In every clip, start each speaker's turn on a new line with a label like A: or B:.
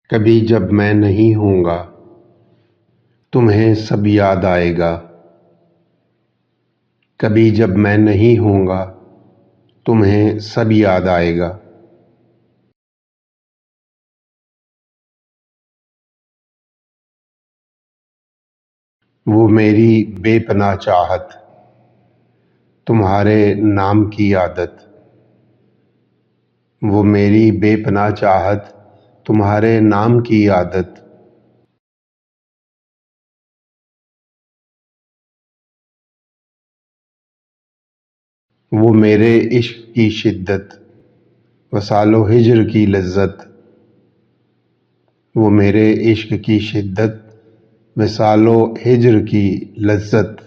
A: कभी जब मैं नहीं होऊंगा तुम्हें सब याद आएगा। कभी जब मैं नहीं होऊंगा तुम्हें सब याद आएगा। वो मेरी बेपनाह चाहत, तुम्हारे नाम की आदत। वो मेरी बेपनाह चाहत, तुम्हारे नाम की आदत। वो मेरे इश्क की शिद्दत, वसालो हिज्र की लज्जत। वो मेरे इश्क की शिद्दत, वसालो हिज्र की लज्जत।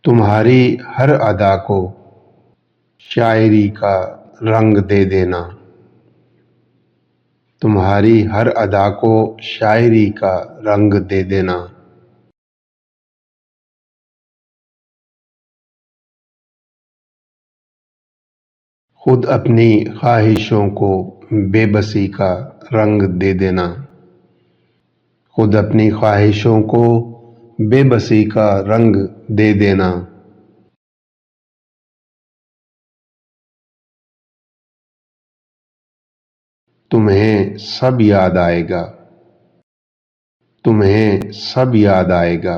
A: तुम्हारी हर अदा को शायरी का रंग दे देना। तुम्हारी हर अदा को शायरी का रंग दे देना। खुद अपनी ख्वाहिशों को बेबसी का रंग दे देना। खुद अपनी ख्वाहिशों को बेबसी का रंग दे देना। तुम्हें सब याद आएगा। तुम्हें सब याद आएगा।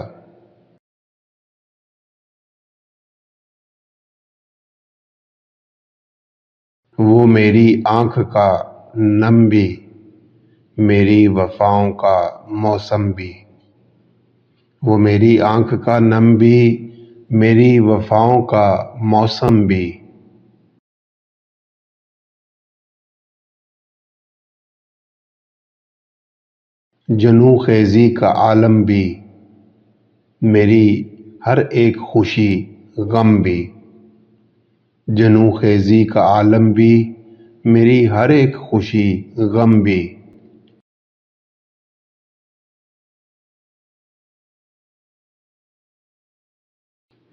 A: वो मेरी आँख का नम भी, मेरी वफ़ाओं का मौसम भी। वो मेरी आँख का नम भी, मेरी वफ़ाओं का मौसम भी। जुनून ख़ेज़ी का आलम भी, मेरी हर एक खुशी गम भी। जुनून ख़ेज़ी का आलम भी, मेरी हर एक खुशी गम भी।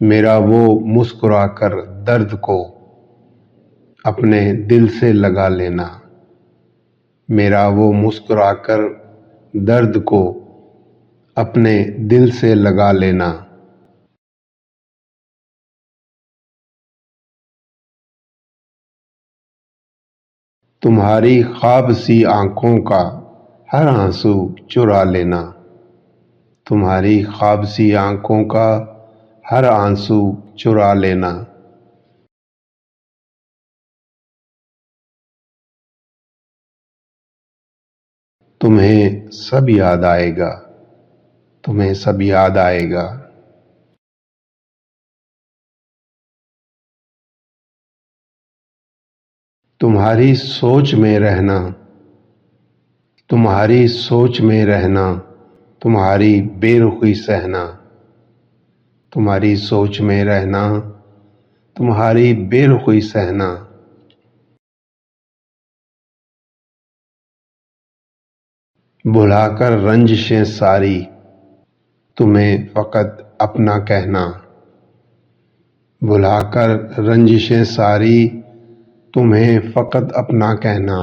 A: मेरा वो मुस्कुराकर दर्द को अपने दिल से लगा लेना। मेरा वो मुस्कुराकर दर्द को अपने दिल से लगा लेना। तुम्हारी ख्वाब सी आँखों का हर आंसू चुरा लेना। तुम्हारी ख्वाब सी आँखों का हर आंसू चुरा लेना। तुम्हें सब याद आएगा। तुम्हें सब याद आएगा। तुम्हारी सोच में रहना, तुम्हारी सोच में रहना, तुम्हारी बेरुखी सहना। तुम्हारी सोच में रहना, तुम्हारी बेरुखी सहना। भुलाकर रंजिशें सारी, तुम्हें फ़कत अपना कहना। भुलाकर रंजिशें सारी, तुम्हें फ़कत अपना कहना।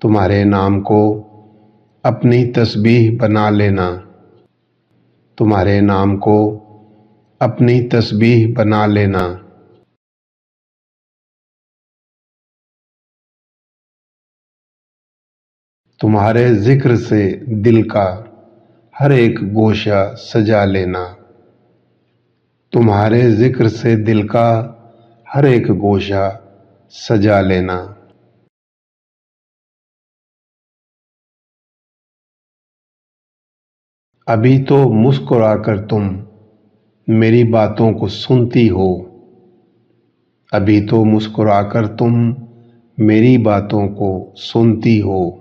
A: तुम्हारे नाम को अपनी तस्बीह बना लेना। तुम्हारे नाम को अपनी तस्बीह बना लेना। तुम्हारे ज़िक्र से दिल का हर एक गोशा सजा लेना। तुम्हारे ज़िक्र से दिल का हर एक गोशा सजा लेना। अभी तो मुस्कुराकर तुम मेरी बातों को सुनती हो। अभी तो मुस्कुराकर तुम मेरी बातों को सुनती हो।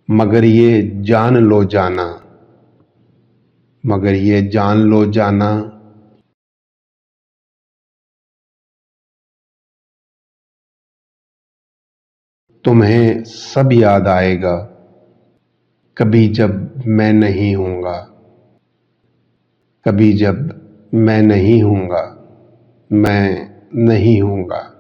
A: मगर ये जान लो जाना, मगर ये जान लो जाना, तुम्हें सब याद आएगा कभी जब मैं नहीं हूँगा, कभी जब मैं नहीं हूँगा, मैं नहीं हूँगा।